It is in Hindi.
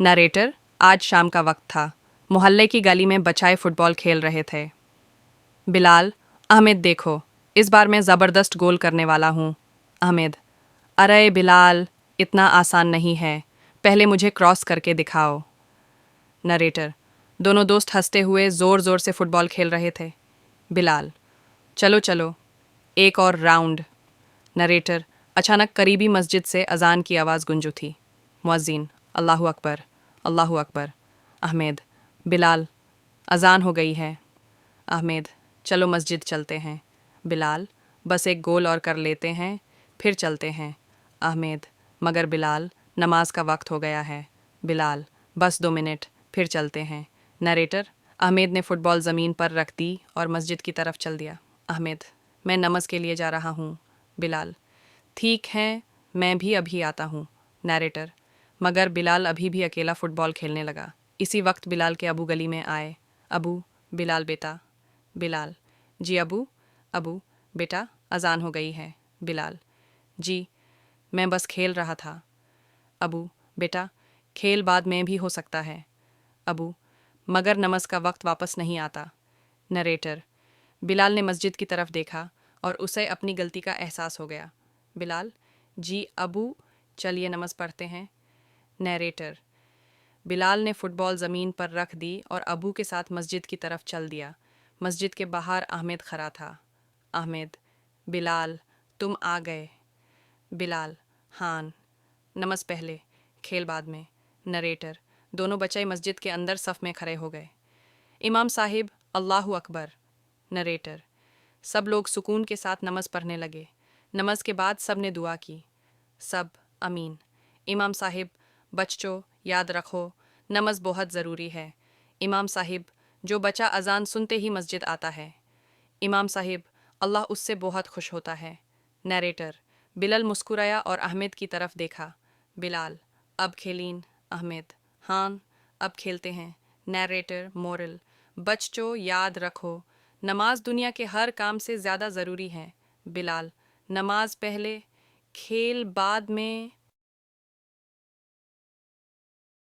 नरेटर, आज शाम का वक्त था। मोहल्ले की गली में बच्चे फुटबॉल खेल रहे थे। बिलाल, अहमद देखो, इस बार मैं ज़बरदस्त गोल करने वाला हूँ। अहमद, अरे बिलाल, इतना आसान नहीं है, पहले मुझे क्रॉस करके दिखाओ। नरेटर, दोनों दोस्त हंसते हुए ज़ोर ज़ोर से फुटबॉल खेल रहे थे। बिलाल, चलो चलो, एक और राउंड। नरेटर, अचानक करीबी मस्जिद से अजान की आवाज़ गूंज उठी। मुअज्जिन, अल्लाहु अकबर, अल्लाहु अकबर। अहमद, बिलाल, अजान हो गई है। अहमद, चलो मस्जिद चलते हैं। बिलाल, बस एक गोल और कर लेते हैं, फिर चलते हैं। अहमद, मगर बिलाल, नमाज का वक्त हो गया है। बिलाल, बस 2 मिनट, फिर चलते हैं। नरेटर, अहमद ने फुटबॉल ज़मीन पर रख दी और मस्जिद की तरफ चल दिया। अहमद, मैं नमाज के लिए जा रहा हूँ। बिलाल, ठीक है, मैं भी अभी आता हूँ। नरेटर, मगर बिलाल अभी भी अकेला फुटबॉल खेलने लगा। इसी वक्त बिलाल के अबू गली में आए। अबू, बिलाल बेटा। बिलाल, जी अबू। अबू, बेटा, अजान हो गई है। बिलाल, जी, मैं बस खेल रहा था। अबू, बेटा, खेल बाद में भी हो सकता है। अबू, मगर नमाज का वक्त वापस नहीं आता। नरेटर, बिलाल ने मस्जिद की तरफ देखा और उसे अपनी गलती का एहसास हो गया। बिलाल, जी अबू, चलिए नमाज पढ़ते हैं। नरेटर, बिलाल ने फुटबॉल ज़मीन पर रख दी और अबू के साथ मस्जिद की तरफ चल दिया। मस्जिद के बाहर अहमद खड़ा था। अहमद, बिलाल, तुम आ गए। बिलाल, हाँ, नमाज पहले, खेल बाद में। नरेटर, दोनों बच्चे मस्जिद के अंदर सफ़ में खड़े हो गए। इमाम साहिब, अल्लाहु अकबर। नरेटर, सब लोग सुकून के साथ नमाज पढ़ने लगे। नमाज के बाद सब ने दुआ की। सब अमीन। इमाम साहिब, बच्चों, याद रखो, नमाज बहुत ज़रूरी है। इमाम साहिब, जो बच्चा अजान सुनते ही मस्जिद आता है। इमाम साहिब, अल्लाह उससे बहुत खुश होता है। नरेटर, बिलाल मुस्कुराया और अहमद की तरफ देखा। बिलाल, अब खेलीन। अहमद, हाँ, अब खेलते हैं। नरेटर, मोरल, बच्चों, याद रखो, नमाज दुनिया के हर काम से ज़्यादा ज़रूरी है। बिलाल, नमाज पहले, खेल बाद में।